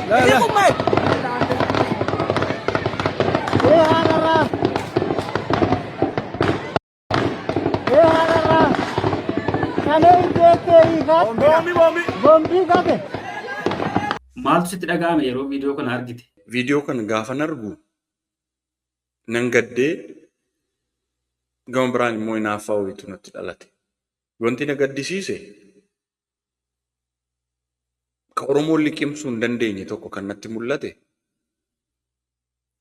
لا لا Maaltu sitti dhaga'ame yeroo viidiyoo kana argite? Viidiyoo kana gaafan argu nan gaddee gama biraan immoo hinaaffaa wayiitu natti dhalate. Wanti na gaddisiise ka Oromoon liqimsuu hin dandeenye tokko kan natti mul'ate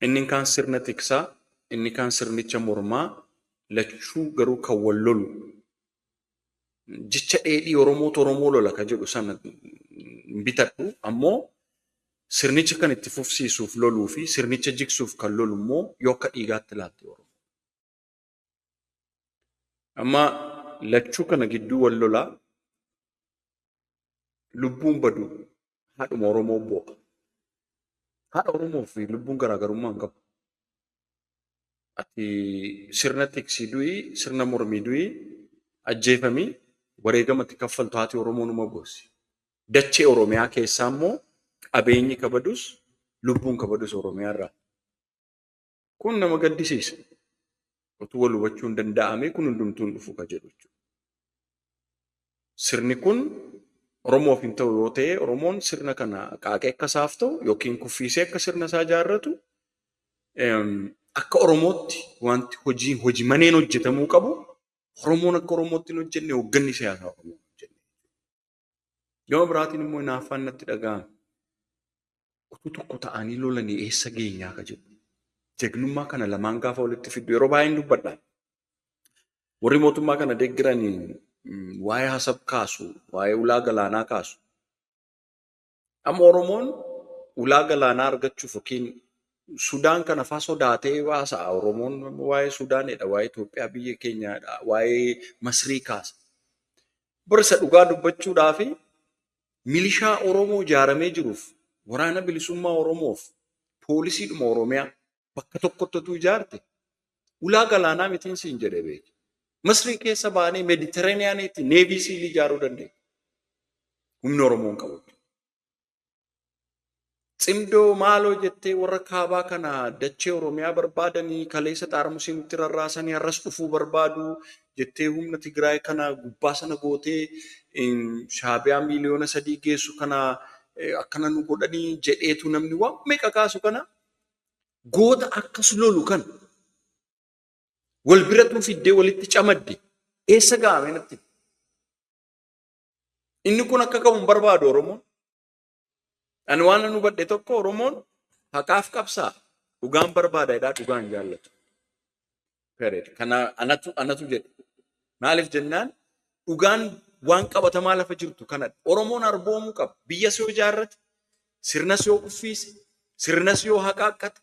inni kaan sirna tiksaa inni kaan sirnicha mormaa lachuu garuu kan wal lolu jecha dheedhii Oromootu Oromoo lola ka jedhu sana bitadhu ammoo sirnicha kan itti fufsiisuuf loluu fi sirnicha jigsuuf kan lolu immoo yoo akka dhiigaatti ilaalte Oromoo. Amma lachuu kana gidduu wal lolaa lubbuun badu haadhuma Oromoo boo'a. Haadha Oromoo fi lubbuun garaagarummaa hin qabu. Ati sirna tiksii du'i, sirna mormii du'i, ajjeefamii wareegamatti kaffaltu haati Oromoo numa boossi. Dachee Oromiyaa keessaa immoo qabeenyi kabadus lubbuun kabadus Oromiyaa irraa. Kun nama gaddisiisa. Utuu wal hubachuun danda'ame kun hundumtuun dhufu ka jedhu jechuudha. Sirni kun Oromoof hin ta'u yoo ta'e Oromoon sirna kana qaaqee akka isaaf ta'u yookiin kuffiisee akka sirna isaa ijaarratu akka Oromootti wanti hojii maneen hojjetamuu qabu Oromoon akka Oromootti hin hojjenne hoogganni siyaasaa Oromoo hojjenne. Gama biraatiin immoo hinaaffaan natti dhaga'ame. Utuu tokko ta'anii lolanii eessa geenyaa ka jedhu. Jegnummaa kana lamaan gaafa walitti fiddu yeroo baay'een dubbadha. Warri mootummaa kana deeggiranii waa'ee hasab kaasu, waa'ee ulaa galaanaa kaasu. Amma Oromoon ulaa galaanaa argachuuf yookiin Sudaan kana faa sodaatee waasa'a. Oromoon waa'ee Sudaanidha, waa'ee Itoophiyaa biyya keenyaadha, waa'ee Masrii kaasa. Barsa dhugaa dubbachuudhaaf milishaa Oromoo ijaaramee jiruuf waraana bilisummaa Oromoof poolisiidhuma Oromiyaa bakka tokkotti ijaarte ulaa galaanaa mitiin siin jedhee beeki. Masrii keessa baanee Meeditiraaniyaaniitti neevii siilii ijaaruu dandeenya. Humni Oromoon qabu. Cimdoo maaloo jettee warra kaabaa kana dachee Oromiyaa barbaadanii kaleessa xaarmusii nutti rarraasanii har'as dhufuu barbaadu jettee humna Tigraay kana gubbaa sana gootee Shaabiyaa miliyoona 3 geessu kana akkana nu godhanii jedheetu namni waan meeqa kaasu kana goota akkas lolu kan wal biratu fiddee walitti camadde eessa gaame natti. Inni kun akka qabu hin barbaadu Oromoon. Ani waan nu badde tokko Oromoon haqaaf qabsaa dhugaan barbaadaadhaa dhugaan jaallatu. Kana anatu jedhe. Maaliif jennaan dhugaan waan qabatamaa lafa jirtu kana Oromoon arboomuu qaba. Biyya siyoo ijaarrate, sirna siyoo kuffiise, sirna siyoo haqaaqqate.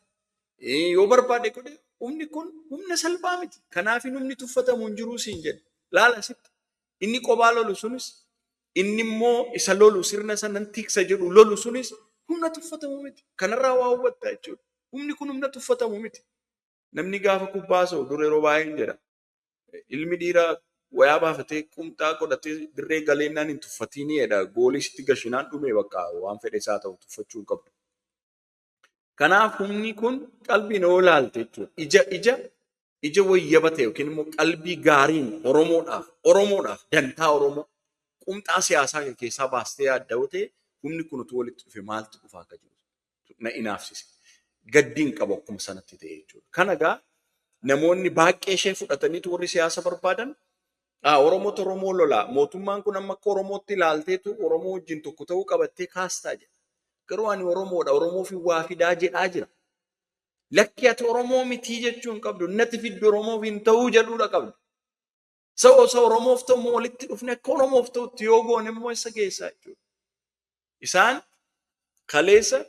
Yoo barbaade godhe humni kun humna salphaa miti. Kanaaf humni tuffatamu hin jiruu siin jedhe. Laala sitti. Inni qophaa lolu sunis inni immoo isa lolu sirna sanan tiksa jedhu lolu sunis humna tuffatamu miti. Kanarraa waa hubatta jechuudha. Humni kun humna tuffatamu miti. Namni gaafa kubbaa sa'u dur yeroo baay'een jedha. Ilmi dhiiraa wayaa baafatee qumxaa godhatee dirree galeennaan hin tuffatinii jedha. Goolii sitti gashinaan dhume bakka waan fedhe isaa ta'u tuffachuu hin qabdu. Kanaaf humni kun qalbii noo ilaalte jechuudha. Ija wayyabate yookiin immoo qalbii gaariin Oromoodhaaf dantaa Oromoo qumxaa siyaasaa keessaa baastee yaadda ta'e humni kun utuu walitti dhufe maaltu dhufaa akka jiru na inaafsise. Gaddiin qabu akkuma sanatti ta'e jechuudha. Kana egaa namoonni baay'ee ishee fudhataniitu warri siyaasa barbaadan Oromootu Oromoo lolaa. Mootummaan kun amma akka Oromootti ilaalteetu Oromoo wajjin tokko ta'uu qabattee kaastaa jedha. Garuu ani Oromoodha. Oromoof waa fidaa jedhaa jira. Lakki ati Oromoo mitii jechuun qabdu. Natti fiddu Oromoof hin ta'uu jedhuudha qabdu. Isa Oromoof ta'u walitti dhufne akka Oromoof ta'utti yoo goone immoo isa geessaa jechuudha. Isaan kaleessa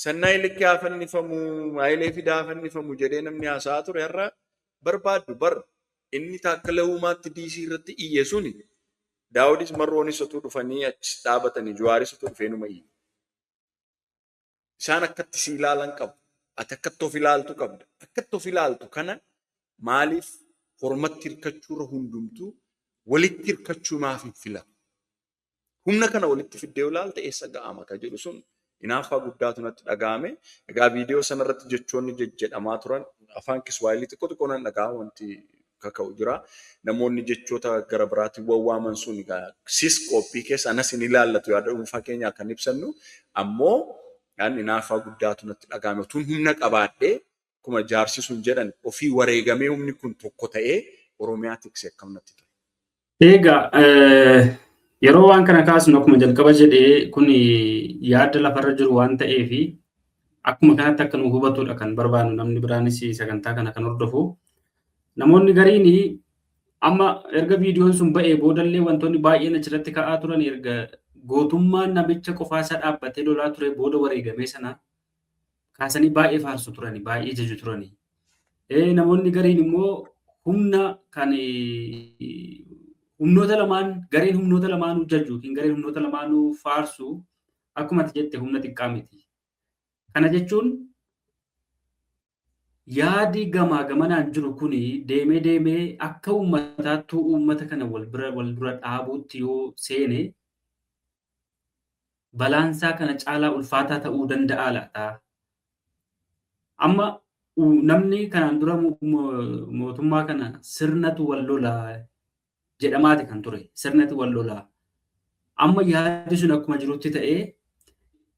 sannaa ilkee hafannifamu, maayilee fidaa hafannifamu jedhee namni haasa'aa ture har'a barbaaddu bara inni taakkala uumaatti diisii irratti iyye suni Daawudis Marroonis otuu dhufanii achi dhaabatanii Juwaaris otuu dhufee numa iyye. Isaan akkatti si ilaalan qabu. Ati akkatti of ilaaltu qabda. Akkatti of ilaaltu kana maaliif hormatti hirkachuurra hundumtuu walitti hirkachuu maaf hin filatu? Humna kana walitti fiddee ilaalta eessa ga'ama ka jedhu sun Hinaaffaa guddaatu natti dhaga'ame. Egaa viidiyoo sanarratti jechoonni jedhamaa turan afaan Kiswaayilii xiqqoo nan dhaga'a wanti kaka'u jira. Namoonni jechoota gara biraatiin wawwaaman sun sis qophii keessa anas ni ilaallatu yaada dhuunfaa keenyaa kan ibsannu ammoo hinaaffaa guddaatu natti dhaga'ame. Utuun humna qabaadhee akkuma jaarsi sun jedhan ofii wareegamee humni kun tokko ta'ee Oromiyaa tiksee akkam natti ture. Egaa yeroo waan kana kaasnu akkuma jalqaba jedhee kun yaada lafarra jiru waan ta'eef akkuma kanatti akka nu hubatudha kan barbaannu namni biraanis sagantaa kana kan hordofu. Namoonni gariin amma erga viidiyoon sun ba'ee boodallee wantoonni baay'een achirratti ka'aa turan erga gootummaan namicha qofaa isaa dhaabbatee lolaa ture booda wareegamee sana kaasanii baay'ee faarsu turani, baay'ee jaju turani. Namoonni gariin immoo humna kan humnoota lamaan gareen humnoota lamaanuu jaju yookiin gareen humnoota lamaanuu faarsu akkuma ati jette humna xiqqaa miti. Kana jechuun yaadi gamaa gamanaan jiru kun deemee akka uummataattuu uummata kana wal dura dhaabuutti yoo seene balaansaa kana caalaa ulfaataa ta'uu danda'a laata? Amma namni kanaan dura mootummaa kana sirnatu wal lolaa jedhamaati kan ture. Sirnatu wal lolaa. Amma yaadi sun akkuma jirutti ta'ee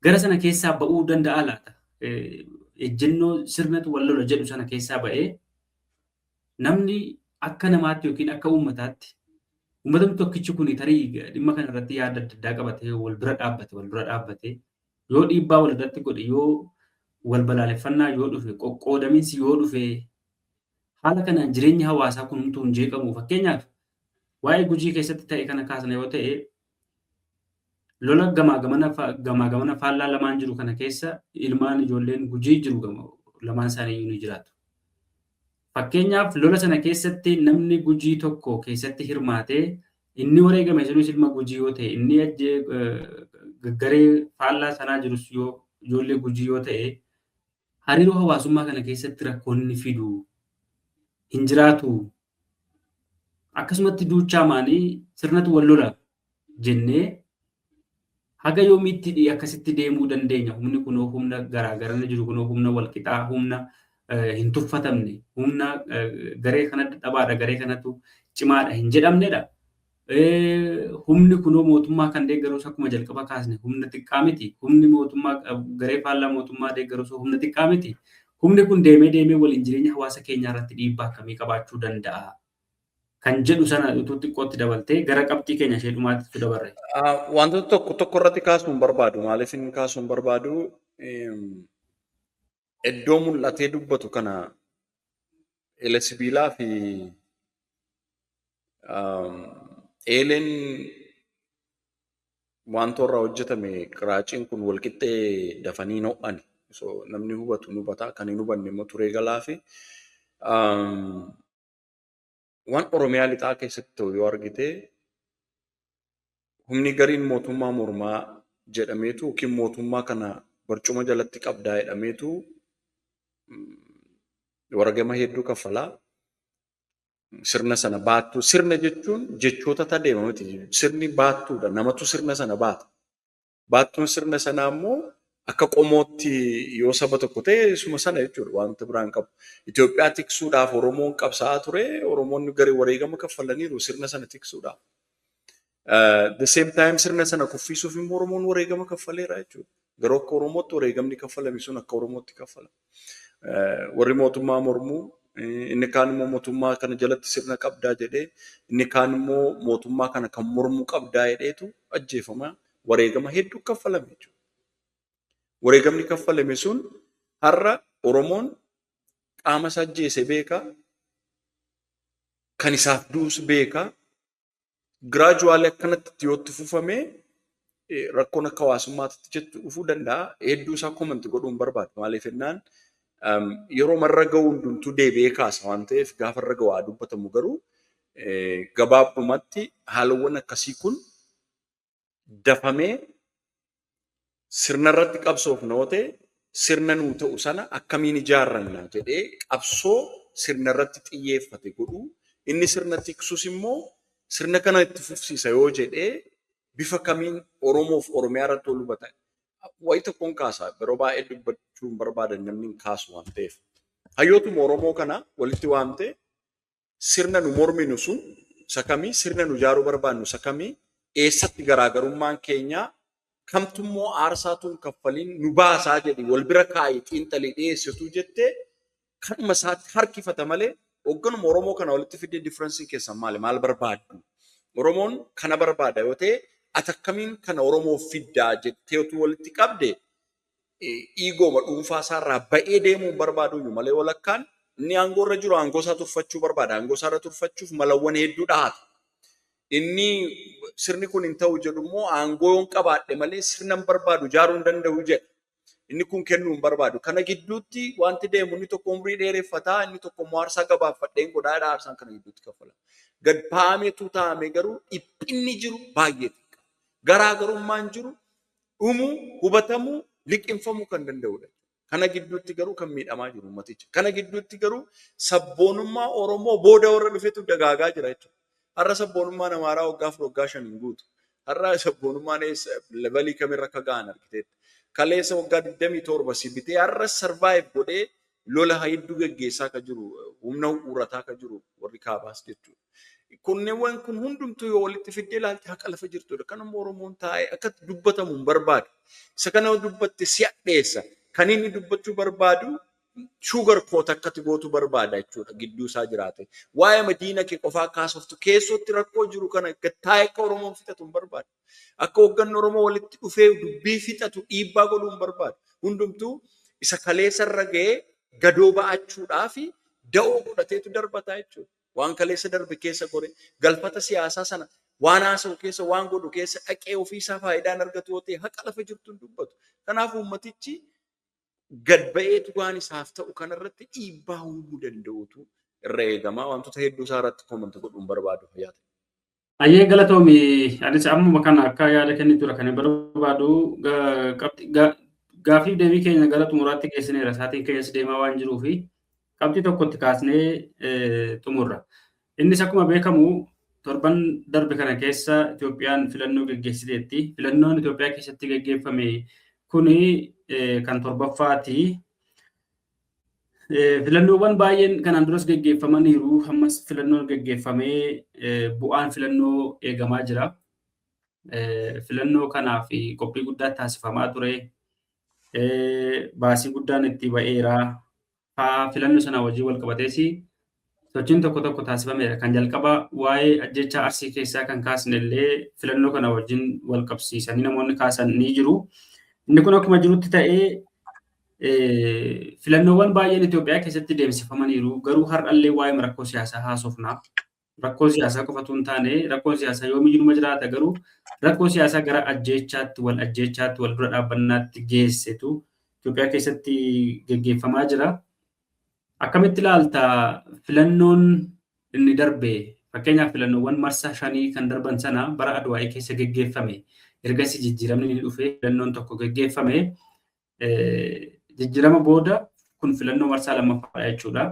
gara sana keessaa ba'uu danda'a laata? Ejjennoo sirnatu wal lola jedhu sana keessaa ba'ee namni akka namaatti yookiin akka uummataatti uummatamni tokkichi kun tarii dhimma kana irratti yaada adda addaa qabatee wal dura dhaabbate yoo dhiibbaa wal irratti godhe yoo wal balaaleffannaa yoo dhufe qoqqoodaminsi yoo dhufe haala kanaan jireenya hawaasaa kun humtuu hin jeeqamu. Fakkeenyaaf waa'ee Gujii keessatti ta'e kana kaasna yoo ta'e lola gamaa gamana faallaa lamaan jiru kana keessa ilmaan ijoolleen Gujii jiru lamaan isaanii ni jiraatu. Fakkeenyaaf lola sana keessatti namni Gujii tokko keessatti hirmaatee inni wareegame sunis ilma Gujii yoo ta'e inni garee faallaa sanaa jirus yoo ijoollee Gujii yoo ta'e hariiroo hawaasummaa kana keessatti rakkoonni fidu hin jiraatu. Akkasumatti duuchaa maanii sirnatu wal lola jennee haga yoomiitti akkasitti deemuu dandeenya? Humni kunoo humna garaagaraan jiru kunoo humna walqixaa, humna hin tuffatamne, humna garee kanatti dhabaadha, garee kanatu cimaadha hin jedhamnedha. Humni kunoo mootummaa kan deeggarus akkuma jalqaba kaasne humna xiqqaa miti. Humni mootummaa garee faallaa mootummaa deeggarus humna xiqqaa miti. Humni kun deemee waliin jireenya hawaasa keenyaa irratti dhiibbaa akkamii qabaachuu danda'a? Kan jedhu sana utuu xiqqootti dabaltee gara qabxii keenya ishee dhumaatti dabarre. Wantoota tokko irratti kaasuun barbaadu. Maaliif inni kaasuun barbaadu iddoo mul'atee dubbatu kana eela sibiilaa fi eeleen wantoota irraa hojjetame qiraaciin kun walqixxee dafanii ho'ani. Namni hubatu ni hubata. Kan hin hubanne immoo turee galaa fi waan Oromiyaa lixaa keessatti ta'u yoo argite humni gariin mootummaa mormaa jedhameetu yookiin mootummaa kana barcuma jalatti qabdaa jedhameetu wareegama hedduu kaffalaa. Sirna sana baattuu. Sirna jechuun jechoota tadeema miti. Sirni baattuudha. Namatu sirna sana baata. Baattuun sirna sanaa immoo akka qomootti yoo saba tokko ta'e suma sana jechuudha. Wanta biraan qabu. Itoophiyaa tiksuudhaaf Oromoon qabsaa'aa ture. Oromoonni garee wareegama kaffalaniiru sirna sana tiksuudhaaf. The same time sirna sana kuffisuuf immoo Oromoon wareegama kaffaleera jechuudha. Garuu akka Oromootti wareegamni kaffalame sun akka Oromootti kaffalama. Warri mootummaa mormuu inni kaan immoo mootummaa kana jalatti sirna qabdaa jedhee inni kaan immoo mootummaa kana kan mormuu qabdaa jedheetu ajjeefama. Wareegama hedduu kaffalame jechuudha. Wareegamni kaffalame sun har'a Oromoon qaama isaa ajjeese beekaa, kan isaaf duus beekaa, giraajuwaalee akkanatti yootti fufamee rakkoon akka hawaasummaatti jettu dhufuu danda'a. Hedduu isaa komanti godhuun barbaadu. Maaliif jennaan yeroo marra ga'u hundumtuu deebi'ee kaasa waan ta'eef gaafa irra ga'u haa dubbatamu garuu gabaabumatti haalawwan akkasii kun dafamee sirna irratti qabsoof noo ta'e sirna nuu ta'u sana akkamiin ijaarranna jedhee qabsoo sirna irratti xiyyeeffate godhuu inni sirna tiksus immoo sirna kana itti fufsiisa yoo jedhee bifa kamiin Oromoof Oromiyaa irratti ol hubata wayita kun kaasaa yeroo baay'ee dubbachuun barbaadan namni hin kaasu waan ta'eef. Hayyootuma Oromoo kana walitti waamtee sirna nu morminu sun isa kamii sirna nu ijaaruu barbaannu isa kamii eessatti garaagarummaan keenyaa kamtummoo aarsaatuun kaffaliin nu baasaa jedhi wal bira kaayee xiinxalii dhiyeessitu jettee kanuma isaatti harkifata malee hoogganuma Oromoo kana walitti fidee differensiin keessan maali? Maal barbaaddu? Oromoon kana barbaada yoo ta'e ati akkamiin kana Oromoo fiddaa jettee utuu walitti qabde dhiigooma dhuunfaa isaarraa ba'ee deemuu barbaadu malee walakkaan inni aangoo irra jiru aangoo isaa turfachuu barbaada. Aangoo isaa irra turfachuuf malawwan hedduu dhaata. Inni sirni kun hin ta'u jedhu immoo aangoo yoon qabaadhe malee sirna hin barbaadu ijaaruu hin danda'u jedha. Inni kun kennuu hin barbaadu. Kana gidduutti wanti deemu inni tokko umrii dheereffataa inni tokko immoo aarsaa gabaaffadheen godhaadha aarsaan kana gidduutti kaffala. Gad paametu taa'ame garuu dhiphinni jiru baay'ee xiqqa. Garaagarummaan jiru dhumuu hubatamuu liqinfamuu kan danda'udha. Kana gidduutti garuu kan miidhamaa jiru ummaticha. Kana gidduutti garuu sabboonummaa Oromoo booda warra dhufetu dagaagaa jira jechuudha. Har'a sabboonummaan Amaaraa waggaa 4 hin guutu. Har'a sabboonummaan levelii kamirra akka ga'an argiteetta. Kaleessa waggaa 27 si bitee har'a survive godhee lola hedduu gaggeessaa akka jiru humna uurataa akka jiru warri kaabaas jechuudha. Kunneewwan kun hundumtuu yoo walitti fiddee ilaalte haqa lafa jirtudha. Kanuma Oromoon taa'ee akka dubbatamu hin barbaadu. Isa kana dubbatte si adheessa. Kan inni dubbachuu barbaadu sugar coat akkati gootu barbaada jechuudha gidduu isaa jiraate. Waa'ee madiina kee qofaa kaasoftu keessootti rakkoo jiru kana taa'ee akka Oromoon fixatu hin barbaadu. Akka hoogganni Oromoo walitti dhufee dubbii fixatu dhiibbaa godhuu hin barbaadu. Hundumtuu isa kaleessa irra ga'ee gadoo ba'achuudhaa fi da'oo godhateetu darbataa jechuudha. Waan kaleessa darbe keessa gore galfata siyaasaa sana waan haasa'u keessa waan godhu keessa dhaqee ofiisaa faayidaan argatu yoo ta'e haqa lafa jirtu hin dubbatu. Kanaaf uummatichi gad ba'eetu waan isaaf ta'u kanarratti dhiibbaa uumuu danda'utu irra eegama. Wantoota hedduu isaa irratti koomanta godhuun barbaadu fayyaata. Ayyee galatoomi anis ammuma kana akka yaada kennitura kan barbaadu gaafii deebii keenya gara xumuraatti geessineera. Saatiin keenyas deemaa waan jiruu fi qabxii tokkotti kaasnee xumurra. Innis akkuma beekamu torban darbe kana keessa Itoophiyaan filannoo gaggeessiteetti. Filannoon Itoophiyaa keessatti gaggeeffame kuni kan torbaffaati. Filannoowwan baay'een kanaan duras gaggeeffamaniiru. Ammas filannoon gaggeeffamee bu'aan filannoo eegamaa jira. Filannoo kanaaf qophii guddaa taasifamaa ture. Baasii guddaan itti ba'eera. Filannoo sana wajjin wal qabatees sochiin tokko tokko taasifameera. Kan jalqaba waa'ee ajjechaa Arsii keessaa kan kaasne illee filannoo kana wajjin wal qabsiisanii namoonni kaasan ni jiru. Inni kun akkuma jirutti ta'ee filannoowwan baay'een Itoophiyaa keessatti deemsifamaniiru. Garuu har'allee waa'ee rakkoo siyaasaa haasofna. Rakkoo siyaasaa qofatu hin taane rakkoo siyaasaa yoomiyyuu jiraata garuu rakkoo siyaasaa gara ajjeechaatti wal dura dhaabbannaatti geessetu Itoophiyaa keessatti gaggeeffamaa jira. Akkamitti ilaalta filannoon inni darbe fakkeenyaaf filannoowwan marsaa 5 kan darban sana bara Adwaa'ii keessa gaggeeffame ergasii jijjiiramni ni dhufe filannoon tokko gaggeeffame jijjiirama booda kun filannoo marsaa lammaffaa jechuudha.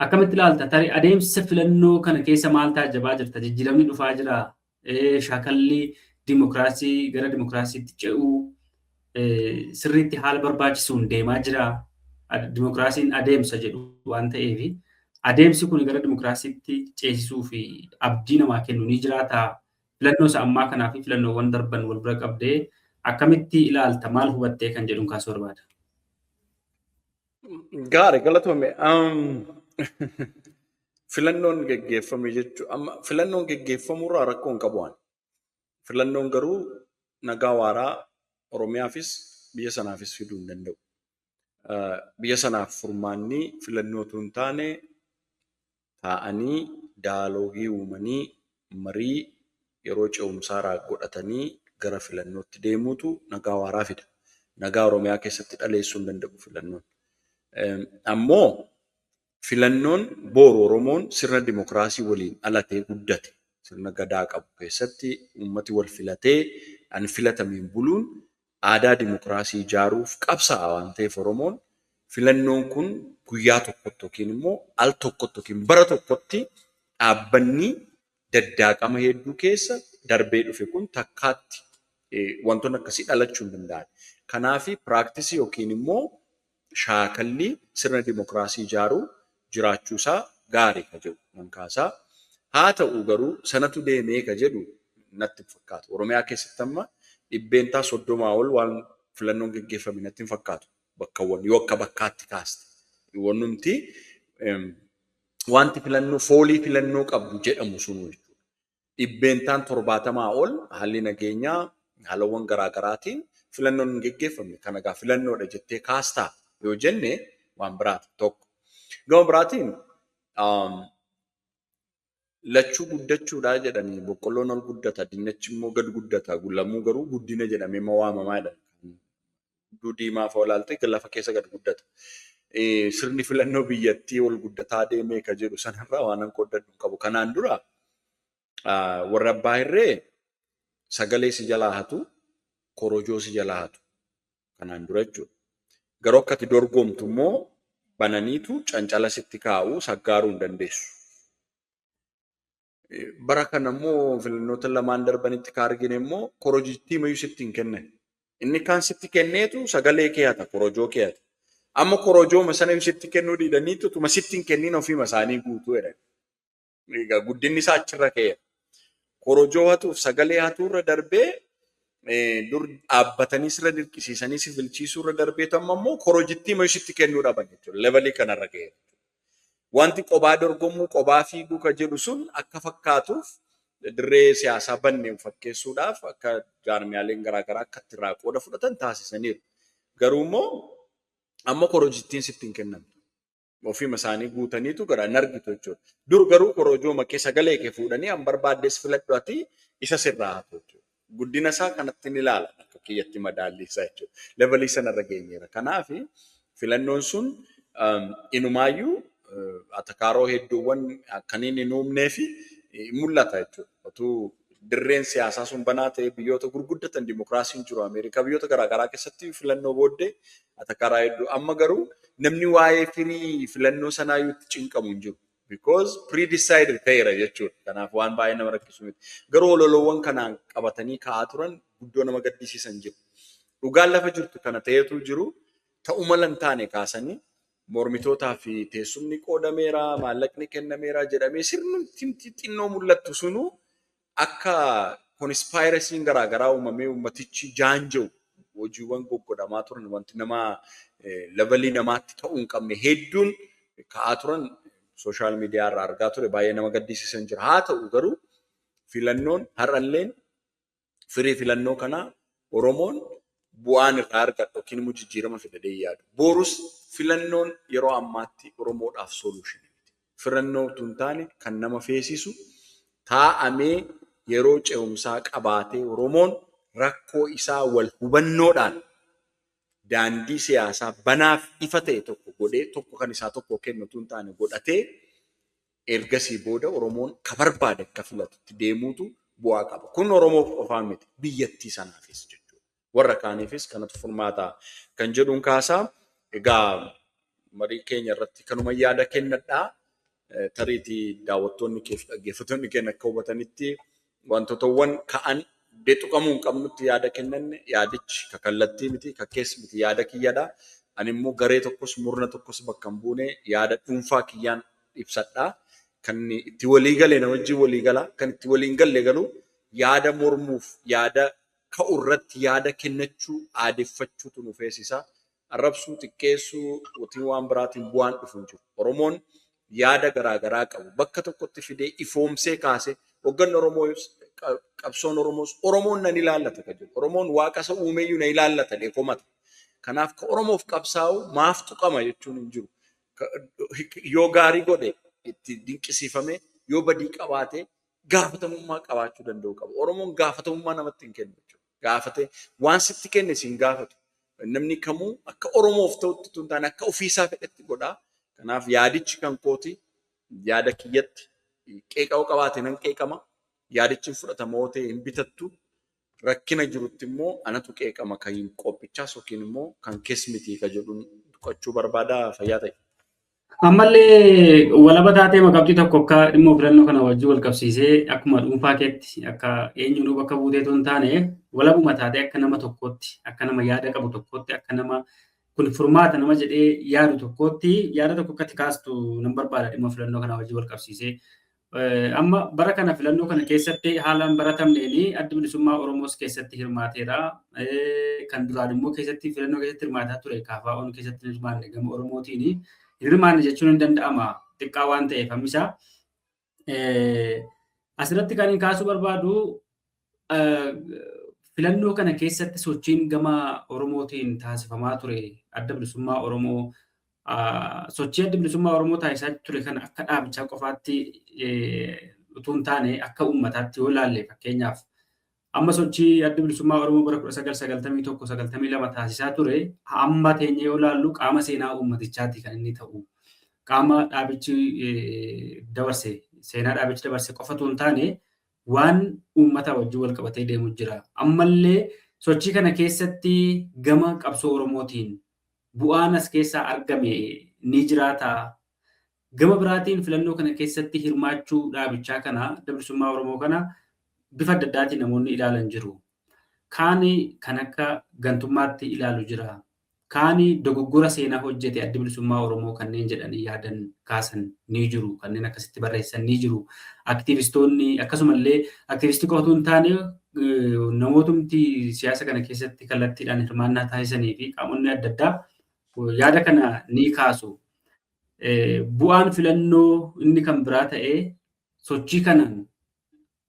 Akkamitti ilaalta tarii adeemsa filannoo kana keessa maal taajabaa jirta? Jijjiiramni dhufaa jira? Shaakalli dimokiraasii gara dimokiraasiitti ce'uu sirriitti haala barbaachisuun deemaa jira? Dimokiraasiin adeemsa jedhu waan ta'eef adeemsi kun gara dimokiraasiitti ceesisuu fi abdii namaa kennu ni jiraata. Filannoo isa ammaa kanaa fi filannoowwan darban wal bira qabdee akkamitti ilaalta? Maal hubattee kan jedhuun kaasuu barbaada? Gaarii galatoome. Filannoon gaggeeffame jechuun amma filannoon gaggeeffamurraa rakkoo hin qabu waan. Filannoon garuu nagaa waaraa Oromiyaafis biyya sanaafis fiduu hin danda'u. Biyya sanaaf furmaanni filannootu hin taane taa'anii daaloogii uumanii marii yeroo ce'umsaa godhatanii gara filannootti deemuutu nagaa waaraa fida. Nagaa Oromiyaa keessatti dhaleessuu hin danda'u filannoon. Ammoo filannoon booru Oromoon sirna dimokiraasii waliin dhalatee guddate. Sirna gadaa qabu keessatti uummati wal filatee an filatamiin buluun aadaa dimokiraasii ijaaruuf qabsaa'aa waan ta'eef Oromoon filannoon kun guyyaa tokkotti yookiin immoo al tokkotti yookiin bara tokkotti dhaabbanni daddaaqama hedduu keessa darbee dhufe kun takkaatti wantoonni akkasii dhalachuu hin danda'an. Kanaaf piraaktisii yookiin immoo shaakalli sirna dimokiraasii ijaaruu jiraachuusaa gaarii ka jedhu nan kaasaa. Haa ta'u garuu sanatu deemee ka jedhu natti hin fakkaatu. Oromiyaa keessatti amma dhibbeentaa 30 ol waan filannoon geggeeffame natti hin fakkaatu. Bakkawwan yoo akka bakkaatti kaaste. Wannumti wanti filannoo foolii filannoo qabdu jedhamu sun jechuudha. Dhibbeentaan 70 ol haalli nageenyaa haalawwan garaagaraatiin filannoon hin geggeeffamne. Kana egaa filannoodha jettee kaastaa yoo jenne waan biraati tokko. Gama biraatiin lachuu guddachuudhaa jedhanii boqqolloon ol guddata, dinnichi immoo gad guddata, lamuu garuu guddina jedhamee waamamaadha. Hudduu diimaa fa'aa ilaalte lafa keessa gad guddata. Sirni filannoo biyyattii ol guddataa deemee ka jedhu sanarraa waan an qoddadhu qabu. Kanaan dura warra abbaa irree sagalee si jalaa hatu, korojoo si jalaa hatu. Kanaan dura jechuudha. Garuu akkati dorgomtu immoo bananiitu cancala sitti kaa'u saggaaruu hin dandeessu. Bara kana immoo filannoota lamaan darbanitti ka argine immoo korojittii mayyuu sitti hin kennan. Inni kaan sitti kenneetu sagalee kee hata, korojoo kee hata. Amma korojooma sana sitti kennuu dhiidaniitu tuma sitti hin kennin ofiima isaanii guutuu jedhan. Egaa guddinni isaa achirra ka'e. Korojoo hatuuf sagalee hatuurra darbee dur dhaabbatanii sirra dirqisiisanii si filchiisuurra darbeetu amma immoo korojittii mayyuu sitti kennuu dhaban jechuudha. Levelii kanarra ga'e. Wanti qobaa dorgomuu, qobaa fiiguu ka jedhu sun akka fakkaatuuf dirree siyaasaa bannee fakkeessuudhaaf akka jaarmiyaaleen garaagaraa akka itti irraa qooda fudhatan taasisaniiru. Garuu immoo amma korojittiin sitti hin kennamtu. Ofiima isaanii guutaniitu gara hin argitu jechuudha. Dur garuu korojoo makkee sagalee kee fuudhanii an barbaaddes filadhu ati isa sirraa hatu jechuudha. Guddina isaa kanatti ni ilaala akka kiyyatti madaalli isaa jechuudha. Levelii sanarra geenyeera. Kanaaf filannoon sun inumaayyuu atakaaroo hedduuwwan akkaniin hin uumnee fi mul'ata jechuudha. Otuu dirreen siyaasaa sun banaa ta'e biyyoota gurguddatan dimokiraasiin jiru Ameerikaa biyyoota garaagaraa keessatti filannoo booddee atakaaraa hedduu amma garuu namni waa'ee firii filannoo sanaa itti cinqamu hin jiru. Because pre-decided ta'eera jechuudha. Kanaaf waan baay'ee nama rakkisu miti. Garuu ololoowwan kanaan qabatanii ka'aa turan guddoo nama gaddisiisan jiru. Dhugaan lafa jirtu kana ta'eetu jiru ta'uu mala hin taane kaasanii mormitootaa fi teessumni qoodameera, maallaqni kennameera jedhamee sirni xinnoo mul'attu sunu akka konspirasiin garaagaraa uumamee uummatichi jaanja'u hojiiwwan goggodhamaa turan wanti nama levelii namaatti ta'uu hin qabne hedduun ka'aa turan sooshaal miidiyaa irraa argaa ture baay'ee nama gaddisiisan jira. Haa ta'u garuu filannoon har'alleen firii filannoo kanaa Oromoon bu'aan irraa argadhu yookiin immoo jijjiirama fidadee yaadu. Boorus filannoon yeroo ammaatti Oromoodhaaf soluushinii miti. Filannoo tun taane kan nama feesisu taa'amee yeroo ce'umsaa qabaatee Oromoon rakkoo isaa wal hubannoodhaan daandii siyaasaa banaaf ifa ta'e tokko godhee tokko kan isaa tokko kennu tun taane godhatee ergasii booda Oromoon ka barbaade akka filatutti deemuutu bu'aa qaba. Kun Oromoof qofaa miti biyyattii sanaafis jechuudha. Warra kaaniifis kanatu furmaata kan jedhuun kaasaa. Egaa marii keenya irratti kanuma yaada kennadhaa. Tariitii daawwattoonni keef dhaggeeffattoonni keenya akka hubatanitti wantootawwan ka'an beetuqamuu hin qabnutti yaada kennanne yaadichi ka kallattii miti ka keessa miti yaada kiyyadha. Ani immoo garee tokkos murna tokkos bakka hin buune yaada dhuunfaa kiyyaan ibsadhaa. Kan itti walii galee nama wajjin walii galaa kan itti walii hin galle garuu yaada mormuuf yaada ka'u irratti yaada kennachuu aadeffachuutu nu feesisaa. Arrabsuu xiqqeessuu utiin waan biraatiin bu'aan dhufu hin jiru. Oromoon yaada garaagaraa qabu bakka tokkotti fidee ifoomsee kaasee hogganni Oromoo qabsoon Oromoos Oromoon nan ilaallata kan jedhu. Oromoon waaqa isa uumeyyuu na ilaallata dheekomata. Kanaaf ka Oromoof qabsaa'u maaf tuqama jechuun hin jiru. Yoo gaarii godhe itti dinqisiifame yoo badii qabaate gaafatamummaa qabaachuu danda'u qaba. Oromoon gaafatamummaa namatti hin kennu jechuudha. Gaafatee waan sitti kenne siin gaafatu. Namni kamuu akka Oromoof ta'utti tun taane akka ofiisaa fedhetti godhaa. Kanaaf yaadichi kan kooti yaada kiyyatti qeeqa'uu qabaate nan qeeqama. Yaadichi fudhatamoo ta'e hin bitattu. Rakkina jirutti immoo anatu qeeqama kan qophichaas yookiin immoo kan keessummitii ka jedhuun duqachuu barbaada fayyaa ta'e. Ammallee walaba taatee maqabxii tokko akka dhimma filannoo kana wajjin wal qabsiisee akkuma dhuunfaa keetti akka eenyuunuu bakka buuteetu hin taane walabuma taatee akka nama tokkootti akka nama yaada qabu tokkootti akka nama kun furmaata nama jedhee yaadu tokkootti yaada tokko akkatti kaastu nan barbaada dhimma filannoo kana wajjin wal qabsiisee. Amma bara kana filannoo kana keessatti haalaan baratamneeni adda bilisummaa Oromoos keessatti hirmaateera. Kan duraan immoo keessatti filannoo keessatti hirmaataa ture KFO'n keessatti hirmaanne gama Oromootiini. Hirmaanne jechuun hin danda'ama xiqqaa waan ta'eef hammisaa. Asirratti kan hin kaasuu barbaadu filannoo kana keessatti sochiin gama Oromootiin taasifamaa ture adda bilisummaa Oromoo sochii adda bilisummaa Oromoo taasisaa ture kana akka dhaabichaa qofaatti utuu hin taane akka uummataatti yoo ilaalle fakkeenyaaf amma sochii adda bilisummaa Oromoo bara 1991-92 taasisaa ture amma teenyee yoo ilaallu qaama seenaa uummatichaati kan inni ta'u. Qaama dhaabichi dabarse seenaa dhaabichi dabarse qofatu hin taane waan uummata wajjin wal qabatee deemu jira. Ammallee sochii kana keessatti gama qabsoo Oromootiin bu'aan as keessaa argame ni jiraata. Gama biraatiin filannoo kana keessatti hirmaachuu dhaabichaa kana adda bilisummaa Oromoo kana bifa adda addaatiin namoonni ilaalan jiru. Kaani kan akka gantummaatti ilaalu jira. Kaani dogoggora seenaa hojjete adda bilisummaa Oromoo kanneen jedhanii yaadan kaasan ni jiru. Kanneen akkasitti barreessan ni jiru. Aktiivistoonni akkasumallee aktiivistii qofaatu hin taane namootumti siyaasa kana keessatti kallattiidhaan hirmaannaa taasisanii fi qaamonni adda addaa yaada kana ni kaasu. Bu'aan filannoo inni kan biraa ta'ee sochii kanaan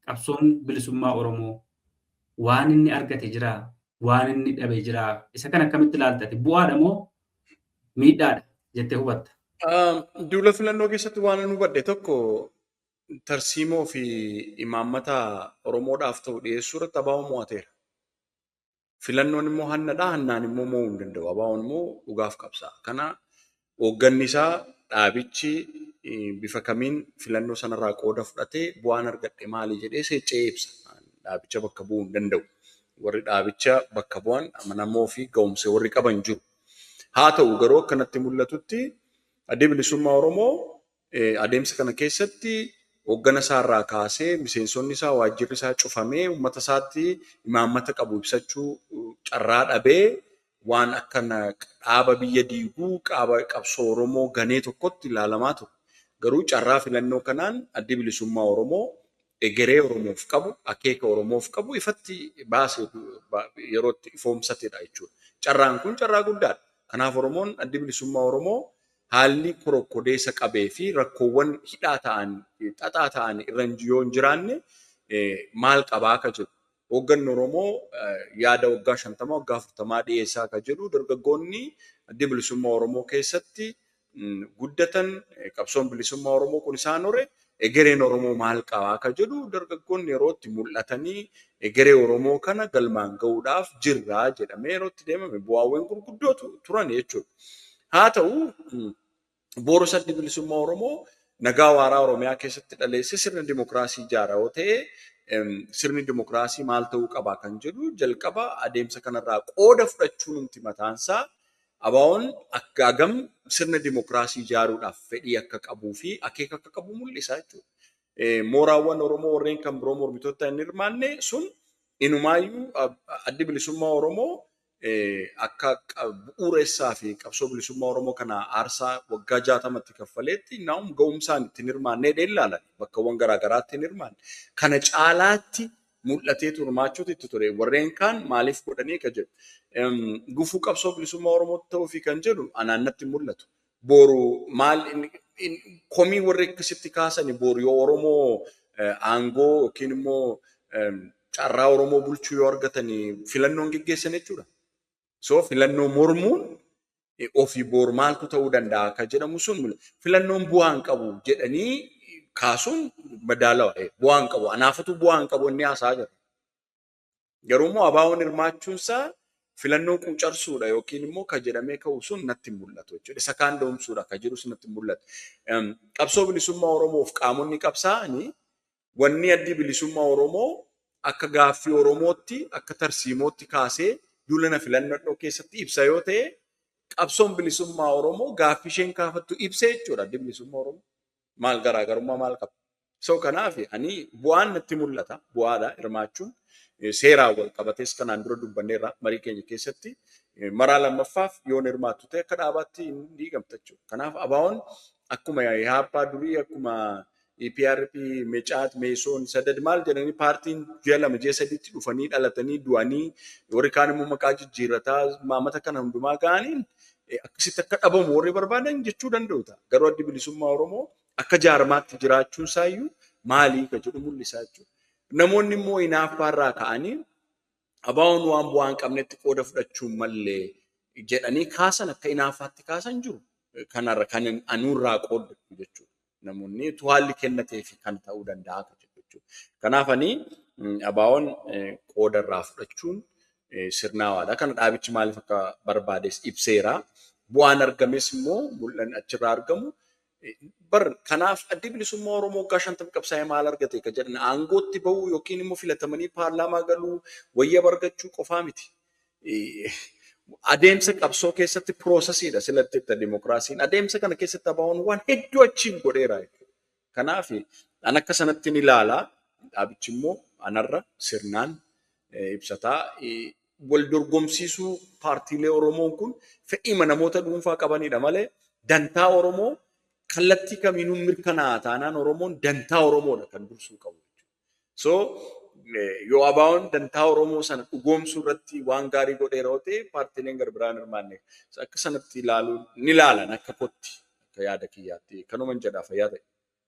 qabsoon bilisummaa Oromoo waan inni argate jira, waan inni dhabe jira. Isa kana akkamitti ilaaltate? Bu'aadha moo miidhaadha jettee hubatta? Duula filannoo keessatti waan nu hubadhe tokko tarsiimoo fi imaammata Oromoodhaaf ta'u dhiyeessuu irratti ABO'n mo'ateera. Filannoon immoo hannadha, hannaan immoo mo'uu hin danda'u. ABO'n immoo dhugaaf qabsa'a. Kana hoogganni isaa dhaabichi bifa kamiin filannoo sanarraa qooda fudhatee bu'aan argadhe maali jedhee seeccee ibsa. Dhaabicha bakka bu'uu hin danda'u. Warri dhaabicha bakka bu'an amanamoo fi ga'umsa warri qaban jiru. Haa ta'u garuu akkanatti mul'atutti adda bilisummaa Oromoo adeemsa kana keessatti hooggana isaarraa kaasee miseensonni isaa waajjirri isaa cufamee uummata isaatti imaammata qabu ibsachuu carraa dhabee waan akka dhaaba biyya diiguu qabsoo Oromoo ganee tokkotti ilaalamaa ture. Garuu carraa filannoo kanaan adda bilisummaa Oromoo egeree Oromoof qabu, akeeka Oromoof qabu ifatti baasee yeroo itti ifoomsatedha jechuudha. Carraan kun carraa guddaadha. Kanaaf Oromoon adda bilisummaa Oromoo haalli korokkodeessa qabee fi rakkoowwan hidhaa ta'an, xaxaa ta'an irra yoo hin jiraanne maal qabaa akka jedhu. Hoogganni Oromoo yaada waggaa 50 waggaa 40 dhiyeessaa akka jedhu dargaggoonni adda bilisummaa Oromoo keessatti guddatan qabsoon bilisummaa Oromoo kun isaan hore egereen Oromoo maal qabaa akka jedhu dargaggoonni yeroo itti mul'atanii egeree Oromoo kana galmaan ga'uudhaaf jirraa jedhamee yeroo itti deemame bu'aawwan gurguddoo turan jechuudha. Haa ta'u boorus adda bilisummaa Oromoo nagaa waaraa Oromiyaa keessatti dhaleesse sirna dimokiraasii ijaara yoo ta'e sirni dimokiraasii maal ta'uu qaba kan jedhu jalqaba adeemsa kanarraa qooda fudhachuun nuti mataansaa ABO'n akka hagam sirna dimokiraasii ijaaruudhaaf fedhii akka qabuu fi akeeka akka qabu mul'isa jechuudha. Mooraawwan Oromoo warreen kan biroo mormitoota hin hirmaanne sun inumaayyuu adda bilisummaa Oromoo akka bu'uureessaa fi qabsoo bilisummaa Oromoo kana aarsaa waggaa 60tti kaffaleetti naa'um ga'umsaan ittiin hirmaannee dheellaalan bakkawwan garaagaraatti hin hirmaanne. Kana caalaatti mul'atee hirmaachuutu itti ture. Warreen kaan maaliif godhanii kan jedhu. Gufuu qabsoo bilisummaa Oromootti ta'uu fi kan jedhu anaannatti mul'atu. Boru maal komii warri akkasitti kaasani boru yoo Oromoo aangoo yookiin immoo carraa Oromoo bulchuu yoo argatanii filannoon geggeessan jechuudha. So filannoo mormuun ofii boru maaltu ta'uu danda'a akka jedhamu sun filannoon bu'aa hin qabu jedhanii kaasuun madaalawaa bu'aa hin qabu. Anaafatu bu'aa hin qabu inni haasaa jira. Garuu immoo ABO'n hirmaachuunsaa filannoo quucarsuudha yookiin immoo kan jedhamee ka'u sun natti mul'atu jechuudha. Isa kaan doomsuudha kan jiru sun natti mul'atu. Qabsoo bilisummaa Oromoof qaamonni qabsaa'anii wanni addi bilisummaa Oromoo akka gaaffii Oromootti akka tarsiimootti kaasee duulana filannoo keessatti ibsa yoo ta'e qabsoon bilisummaa Oromoo gaaffii isheen kaafattu ibsee jechuudha addi bilisummaa Oromoo. Maal garaagarummaa maal qaba? So kanaaf ani bu'aan natti mul'ata. Bu'aadha hirmaachuun seeraa wal qabatees kanaan dura dubbanneerra marii keenya keessatti maraa lammaffaaf yoon hirmaattu ta'e akka dhaabaatti hin diigamta jechuudha. Kanaaf ABO'n akkuma yaabbaa durii akkuma EPRP meecaat meesoon sadad maal jedhanii paartiin ji'a lama ji'a sadiitti dhufanii dhalatanii du'anii warri kaan immoo maqaa jijjiirrataa maamata kana hundumaa ga'aniin akkasitti akka dhabamu warri barbaadan jechuu danda'u ta'a. Garuu addi bilisummaa Oromoo akka jaarmaatti jiraachuun isaayyuu maalii ka jedhu mul'isaa jechuudha. Namoonni immoo hinaaffaarraa ka'anii ABO'n waan bu'aa hin qabnetti qooda fudhachuun mallee jedhanii kaasan akka hinaaffaatti kaasan jiru. Kanarra kan anuurraa qooddatu jechuudha. Namoonni haalli kennatee fi kan ta'uu danda'a jechuudha. Kanaaf ani ABO'n qooda irraa fudhachuun sirnaawaadha. Kana dhaabichi maaliif akka barbaades ibseera. Bu'aan argames immoo mul'an achirraa argamu. Kanaaf addi bilisummaa Oromoo waggaa 50 qabsaa'ee maal argate ka jedhan aangootti bahuu yookiin immoo filatamanii paarlaamaa galuu wayya argachuu qofaa miti. Adeemsa qabsoo keessatti piroosesiidha silatti dimokiraasiin. Adeemsa kana keessatti ABO'n waan hedduu achiin godheera. Kanaaf an akka sanatti ni ilaalaa. Dhaabichi immoo anarra sirnaan ibsataa. Wal dorgomsiisuu paartiilee Oromoon kun fedhii namoota dhuunfaa qabanidha malee dantaa Oromoo kallattii kamiinuu mirkanaa taanaan Oromoon dantaa Oromoodha kan dursuu qabu. So yoo ABO'n dantaa Oromoo sana dhugoomsuu irratti waan gaarii godheera yoo ta'e paartiileen gara biraan hirmaanne akka sanatti ilaaluu ni ilaalan akka kotti akka yaada kiyyaatti kanuman jedhaa fayyaa ta'e.